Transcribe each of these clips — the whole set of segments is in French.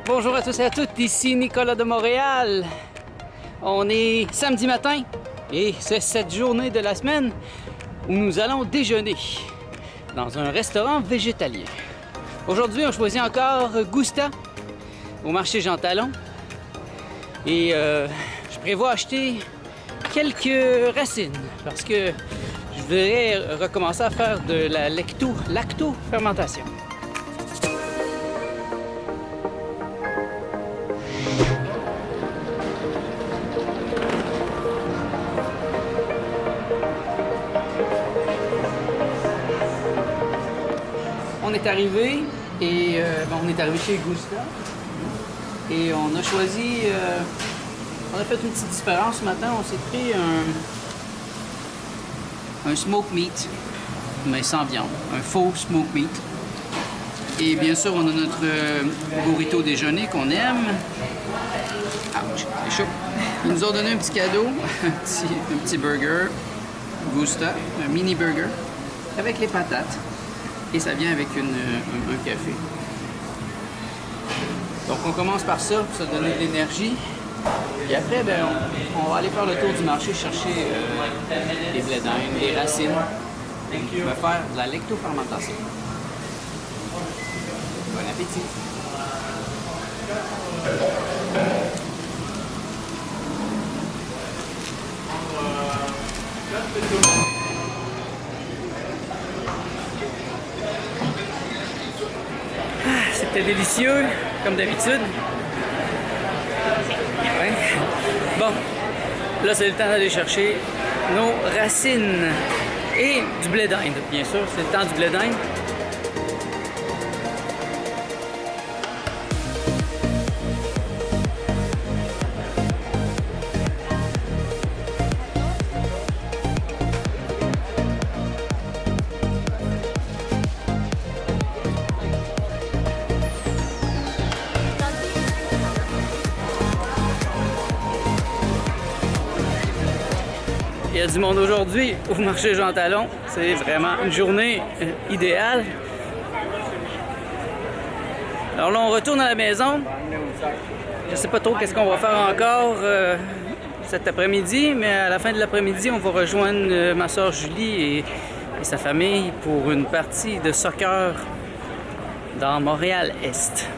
Bonjour à tous et à toutes, ici Nicolas de Montréal. On est samedi matin et c'est cette journée de la semaine où nous allons déjeuner dans un restaurant végétalien. Aujourd'hui, on choisit encore Gousta au marché Jean Talon et je prévois acheter quelques racines parce que je voudrais recommencer à faire de la lacto-fermentation. On est arrivé et on est arrivé chez Gousta et on a choisi, on a fait une petite différence ce matin. On s'est pris un smoked meat, mais sans viande, un faux smoked meat. Et bien sûr, on a notre burrito déjeuner qu'on aime. Ouch, c'est chaud. Ils nous ont donné un petit cadeau, un petit burger Gousta, un mini burger avec les patates. Et ça vient avec un café. Donc on commence par ça pour se donner de l'énergie. Et après, on va aller faire le tour du marché chercher des blés d'Inde, des racines. On va faire de la lactofermentation. Bon appétit! C'était délicieux, comme d'habitude. Ouais. Bon, là c'est le temps d'aller chercher nos racines et du blé d'Inde, bien sûr, c'est le temps du blé d'Inde. Il y a du monde aujourd'hui au marché Jean Talon. C'est vraiment une journée idéale. Alors là, on retourne à la maison. Je ne sais pas trop qu'est-ce qu'on va faire encore cet après-midi, mais à la fin de l'après-midi, on va rejoindre ma soeur Julie et sa famille pour une partie de soccer dans Montréal-Est.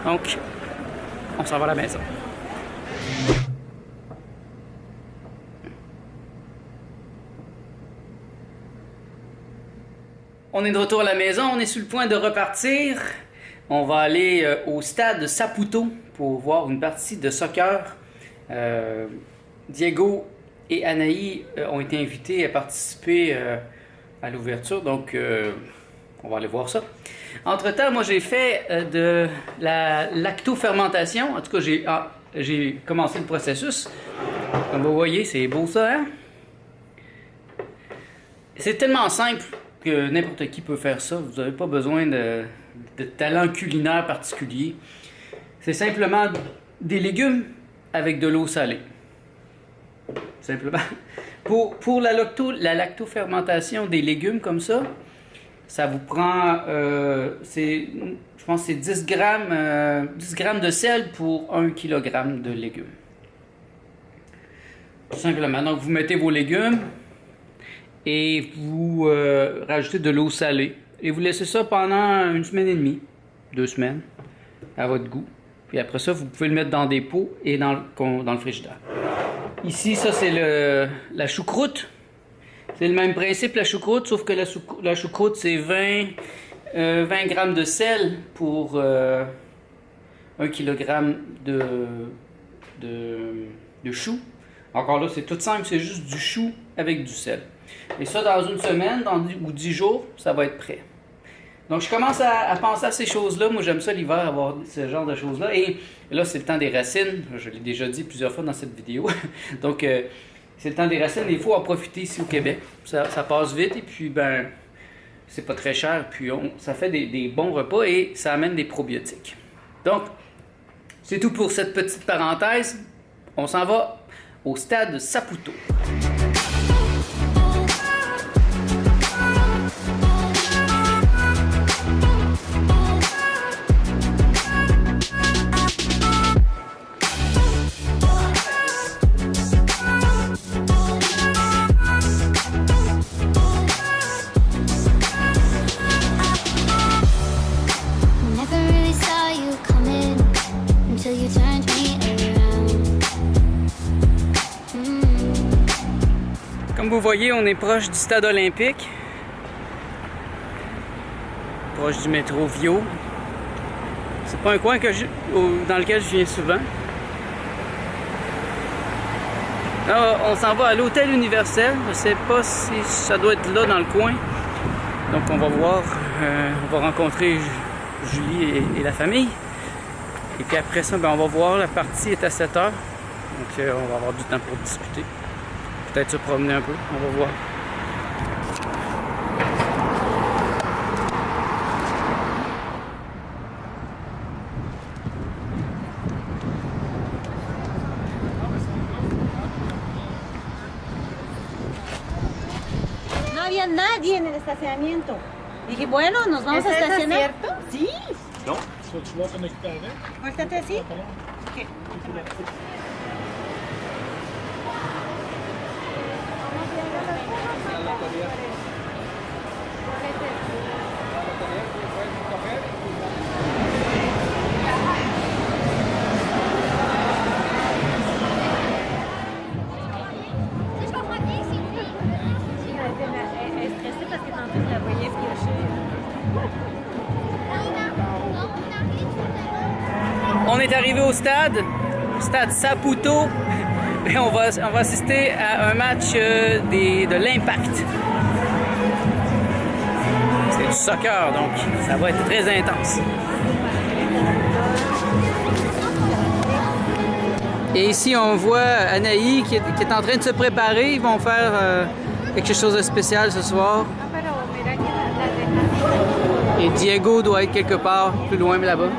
Donc, on s'en va à la maison. On est de retour à la maison, on est sur le point de repartir. On va aller au stade Saputo pour voir une partie de soccer. Diego et Anaï ont été invités à participer à l'ouverture, donc on va aller voir ça. Entre-temps, moi j'ai fait de la lactofermentation. En tout cas, j'ai commencé le processus. Comme vous voyez, c'est beau ça, hein? C'est tellement simple que n'importe qui peut faire ça. Vous n'avez pas besoin de talent culinaire particulier. C'est simplement des légumes avec de l'eau salée. Simplement. Pour la lactofermentation des légumes comme ça, ça vous prend, je pense que c'est 10 grammes de sel pour 1 kg de légumes. Tout simplement. Donc vous mettez vos légumes et vous rajoutez de l'eau salée. Et vous laissez ça pendant 1 semaine et demie, 2 semaines, à votre goût. Puis après ça, vous pouvez le mettre dans des pots et dans le frigidaire. Ici, ça c'est la choucroute. C'est le même principe, la choucroute, sauf que la choucroute, c'est 20 grammes de sel pour 1 kg de chou. Encore là, c'est tout simple, c'est juste du chou avec du sel. Et ça, dans une semaine ou 10 jours, ça va être prêt. Donc, je commence à penser à ces choses-là. Moi, j'aime ça l'hiver, avoir ce genre de choses-là. Et là, c'est le temps des racines. Je l'ai déjà dit plusieurs fois dans cette vidéo. Donc, c'est le temps des racines et il faut en profiter ici au Québec. Ça passe vite et puis, c'est pas très cher. Puis, ça fait des bons repas et ça amène des probiotiques. Donc, c'est tout pour cette petite parenthèse. On s'en va au stade Saputo. vous voyez, on est proche du stade olympique. Proche du métro Vio. C'est pas un coin dans lequel je viens souvent. Là, on s'en va à l'hôtel universel. Je sais pas si ça doit être là dans le coin. Donc on va voir, on va rencontrer Julie et la famille. Et puis après ça, ben, on va voir, la partie est à 7 h. Donc on va avoir du temps pour discuter. Peut-être se promener un peu, on va voir. No había nadie en el estacionamiento. Dije, bueno, nos vamos a estacionar. ¿Es cierto? Sí. No. Voltate así. ¿Qué? Stressée parce que tantôt je la voyais piocher. On est arrivé au stade Saputo, et on va assister à un match de l'Impact. C'est du soccer, donc ça va être très intense. Et ici, on voit Anaï qui est en train de se préparer. Ils vont faire quelque chose de spécial ce soir. Et Diego doit être quelque part plus loin là-bas.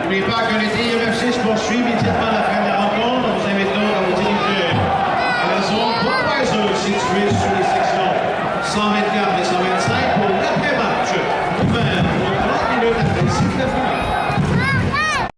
N'oubliez pas que les DMFC se poursuit immédiatement la fin de la rencontre. Nous vous invitons à vous diriger à la zone Popeyes située sur les sections 124 et 125.